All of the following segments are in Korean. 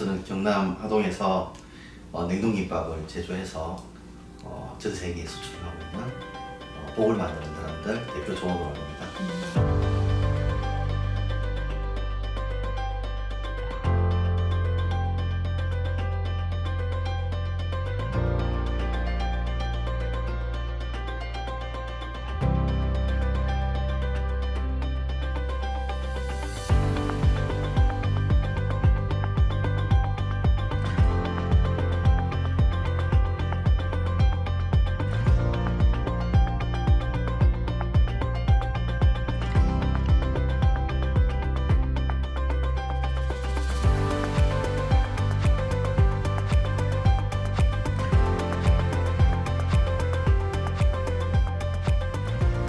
저는 경남 하동에서 냉동김밥을 제조해서 전 세계에 수출을 하고 있는 복을 만드는 사람들 대표 조원으로 합니다.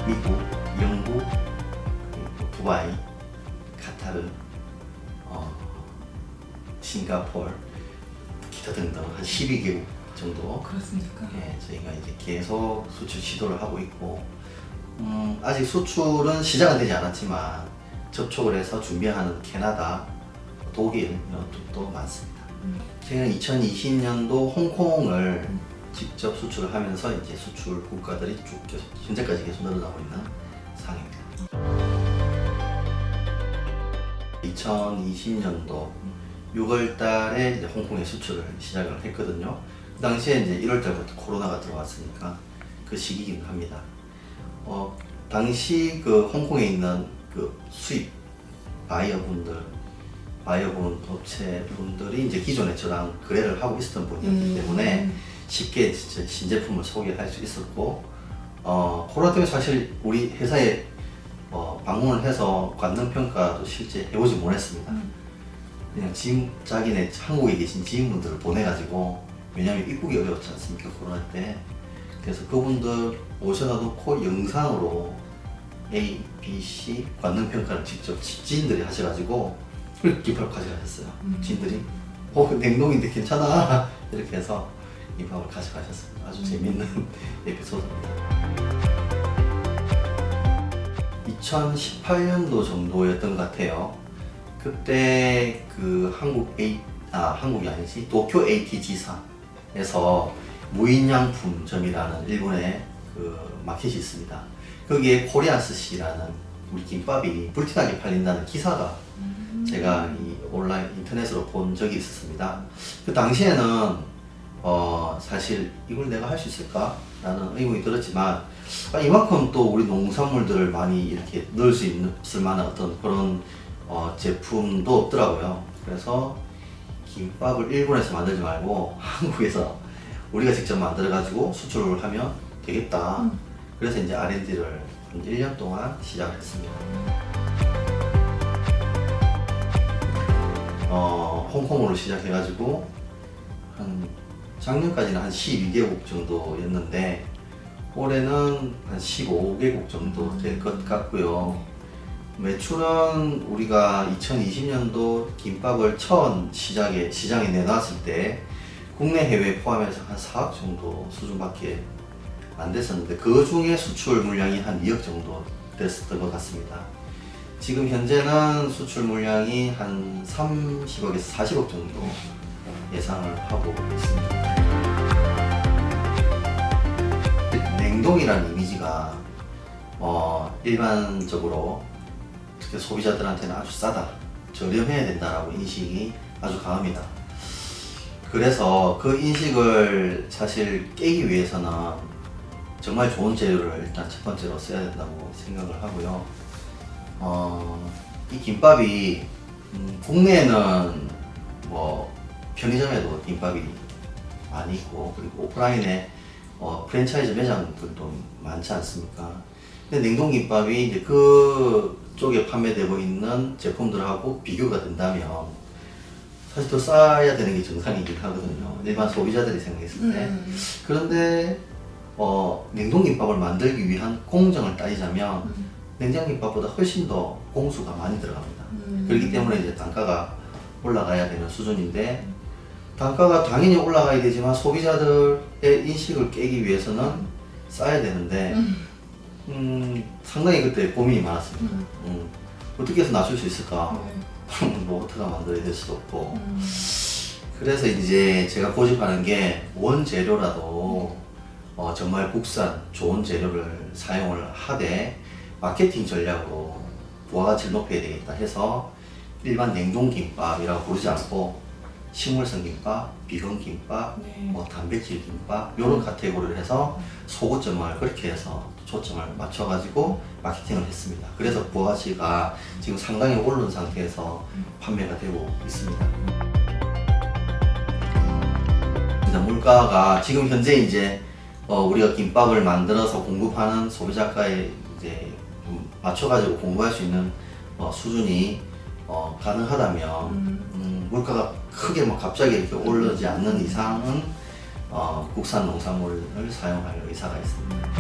미국, 영국, 그리고 두바이, 카타르, 싱가포르, 기타 등등 한 12개국 정도 그렇습니까? 저희가 이제 계속 수출 시도를 하고 있고 아직 수출은 시작은 되지 않았지만 접촉을 해서 준비하는 캐나다, 독일 이런 쪽도 많습니다. 저희는 2020년도 홍콩을 직접 수출을 하면서 이제 수출 국가들이 쭉 현재까지 계속 늘어나고 있는 상황입니다. 2020년도 6월 달에 이제 홍콩에 수출을 시작을 했거든요. 그 당시에 이제 1월 달부터 코로나가 들어왔으니까 그 시기이긴 합니다. 당시 그 홍콩에 있는 그 수입 바이어분 업체분들이 이제 기존에 저랑 거래를 하고 있었던 분이었기 때문에 쉽게 신제품을 소개할 수 있었고 코로나 때문에 사실 우리 회사에 방문을 해서 관능평가도 실제 해보지 못했습니다. 그냥 자기네 한국에 계신 지인분들을 보내가지고, 왜냐하면 입국이 어려웠지 않습니까, 코로나 때. 그래서 그분들 오셔다 놓고 영상으로 A, B, C 관능평가를 직접 지인들이 하셔가지고 김밥을 가져가셨어요. 지인들이 냉동인데 괜찮아 이렇게 해서 김밥을 가져가셨습니다. 아주 재밌는 에피소드입니다. 2018년도 정도였던 것 같아요. 그때 그 한국이 아니지 도쿄 AT 지사에서 무인양품점이라는 일본의 그 마켓이 있습니다. 거기에 코리안스시라는 우리 김밥이 불티나게 팔린다는 기사가 제가 이 온라인 인터넷으로 본 적이 있었습니다. 그 당시에는 사실 이걸 내가 할 수 있을까? 라는 의문이 들었지만 이만큼 또 우리 농산물들을 많이 이렇게 넣을 수 있을 만한 어떤 그런 제품도 없더라고요. 그래서 김밥을 일본에서 만들지 말고 한국에서 우리가 직접 만들어 가지고 수출을 하면 되겠다. 그래서 이제 R&D를 한 1년 동안 시작을 했습니다. 홍콩으로 시작해가지고 작년까지는 한 12개국 정도였는데 올해는 한 15개국 정도 될 것 같고요. 매출은 우리가 2020년도 김밥을 처음 시장에 내놨을 때 국내 해외 포함해서 한 4억 정도 수준밖에 안 됐었는데 그 중에 수출 물량이 한 2억 정도 됐었던 것 같습니다. 지금 현재는 수출 물량이 한 30억에서 40억 정도 예상을 하고 있습니다. 냉동이라는 이미지가 일반적으로 특히 소비자들한테는 아주 싸다, 저렴해야 된다라고 인식이 아주 강합니다. 그래서 그 인식을 사실 깨기 위해서는 정말 좋은 재료를 일단 첫 번째로 써야 된다고 생각을 하고요. 이 김밥이 국내에는 뭐 편의점에도 김밥이 많이 있고 그리고 오프라인에 프랜차이즈 매장들도 많지 않습니까? 근데 냉동김밥이 이제 그쪽에 판매되고 있는 제품들하고 비교가 된다면 사실 더 싸야 되는 게 정상이긴 하거든요. 일반 소비자들이 생각했을 때. 그런데 냉동김밥을 만들기 위한 공정을 따지자면 냉장김밥보다 훨씬 더 공수가 많이 들어갑니다. 그렇기 때문에 이제 단가가 올라가야 되는 수준인데 단가가 당연히 올라가야 되지만 소비자들의 인식을 깨기 위해서는 싸야 되는데 상당히 그때 고민이 많았습니다. 어떻게 해서 낮출 수 있을까? 로봇가 만들어야 될 수도 없고 그래서 이제 제가 고집하는 게 원재료라도 정말 국산 좋은 재료를 사용을 하되 마케팅 전략으로 부가가치를 높여야 되겠다 해서 일반 냉동김밥이라고 부르지 않고 식물성 김밥, 비건 김밥, 네. 단백질 김밥 이런 카테고리를 해서 소고점을 그렇게 해서 초점을 맞춰가지고 마케팅을 했습니다. 그래서 부가가치가 지금 상당히 오른 상태에서 판매가 되고 있습니다. 물가가 지금 현재 이제 우리가 김밥을 만들어서 공급하는 소비자가에 이제 좀 맞춰가지고 공급할 수 있는 수준이 가능하다면 물가가 크게 뭐 갑자기 이렇게 오르지 않는 이상은 국산 농산물을 사용할 의사가 있습니다.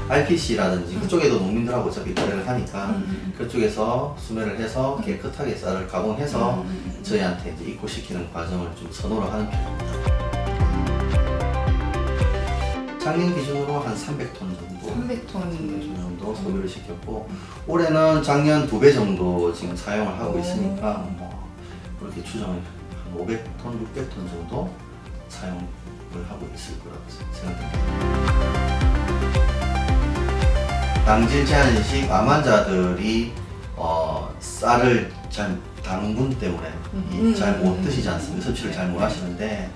RPC라든지 그쪽에도 농민들하고 어차피 거래를 하니까 그쪽에서 수매를 해서 깨끗하게 쌀을 가공해서 저희한테 이제 입고시키는 과정을 좀 선호를 하는 편입니다. 작년 기준으로 한 300톤 정도 300톤 정도 소비를 시켰고 올해는 작년 2배 정도 지금 사용을 하고 있으니까 뭐 그렇게 추정을 한 500톤, 600톤 정도 사용을 하고 있을 거라고 생각합니다. 당질 제한식 암 환자들이 쌀을 잘 당분 때문에 잘 못 드시지 않습니까? 섭취를 잘 못 하시는데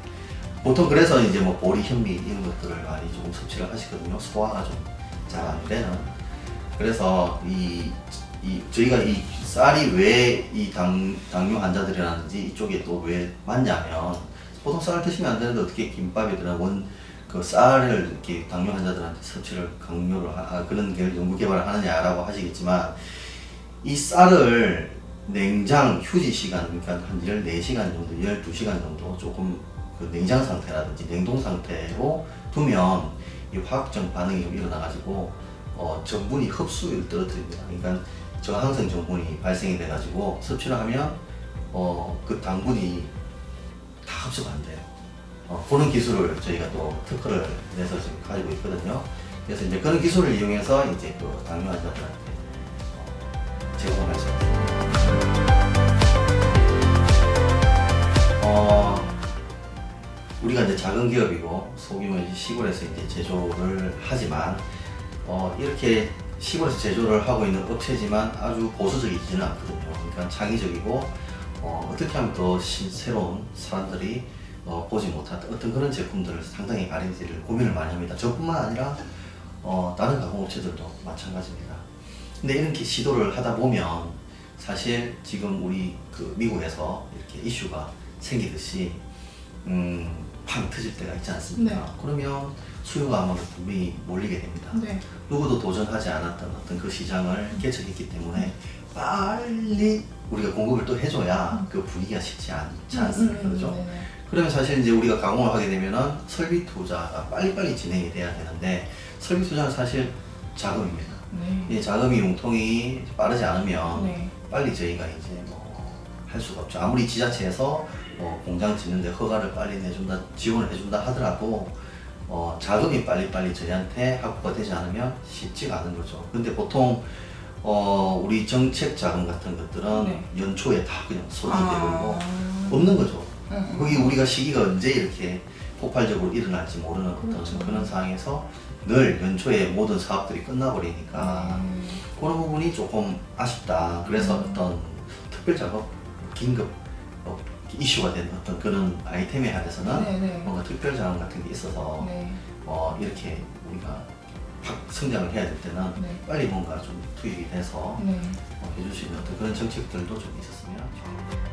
보통 그래서 이제 뭐 보리, 현미 이런 것들을 많이 조금 섭취를 하시거든요. 소화가 좀 잘 안 되는. 그래서 저희가 이 쌀이 왜 이 당뇨 환자들이라든지 이쪽에 또 왜 맞냐면 보통 쌀을 드시면 안 되는데 어떻게 김밥이든 그 쌀을 이렇게 당뇨 환자들한테 섭취를 강요를 그런 연구 개발을 하느냐라고 하시겠지만 이 쌀을 냉장 휴지 시간 그러니까 한 14시간 정도, 12시간 정도 조금 그 냉장 상태라든지 냉동 상태로 두면 이 화학적 반응이 좀 일어나가지고 전분이 흡수율을 떨어뜨립니다. 그러니까 저항성 전분이 발생이 돼가지고 섭취를 하면 그 당분이 다 흡수가 안 돼요. 그런 기술을 저희가 또 특허를 내서 지금 가지고 있거든요. 그래서 이제 그런 기술을 이용해서 이제 그 당뇨 환자들한테 제공할 수 있습니다. 우리가 이제 작은 기업이고 소규모 시골에서 이제 제조를 하지만 이렇게 시골에서 제조를 하고 있는 업체지만 아주 보수적이지는 않거든요. 그러니까 창의적이고 어떻게 하면 더 새로운 사람들이 보지 못한 어떤 그런 제품들을 상당히 R&D를 고민을 많이 합니다. 저뿐만 아니라 다른 가공업체들도 마찬가지입니다. 근데 이렇게 시도를 하다 보면 사실 지금 우리 그 미국에서 이렇게 이슈가 생기듯이 팡 터질 때가 있지 않습니까? 네. 그러면 수요가 아마 분명히 몰리게 됩니다. 네. 누구도 도전하지 않았던 어떤 그 시장을 개척했기 때문에 빨리 우리가 공급을 또 해줘야 그 분위기가 식지 않지 않습니까? 그죠? 네네. 그러면 사실 이제 우리가 가공을 하게 되면은 설비 투자가 빨리빨리 진행이 돼야 되는데 설비 투자는 사실 자금입니다. 네. 이 자금이 융통이 빠르지 않으면 네. 빨리 저희가 이제 뭐 할 수가 없죠. 아무리 지자체에서 공장 짓는데 허가를 빨리 내준다, 지원을 해준다 하더라도 자금이 빨리빨리 저희한테 확보가 되지 않으면 쉽지가 않은 거죠. 근데 보통 우리 정책 자금 같은 것들은 네. 연초에 다 그냥 소진되고 없는 거죠. 거기 우리가 시기가 언제 이렇게 폭발적으로 일어날지 모르는 어떤 그렇죠. 그런 상황에서 늘 연초에 모든 사업들이 끝나버리니까 그런 부분이 조금 아쉽다. 그래서 어떤 특별 작업, 긴급 이슈가 된 어떤 그런 아이템에 한해서는 네네. 뭔가 특별 자금 같은 게 있어서 네. 이렇게 우리가 확 성장을 해야 될 때는 네. 빨리 뭔가 좀 투입이 돼서 네. 해줄 수 있는 어떤 그런 정책들도 좀 있었으면 좋겠습니다.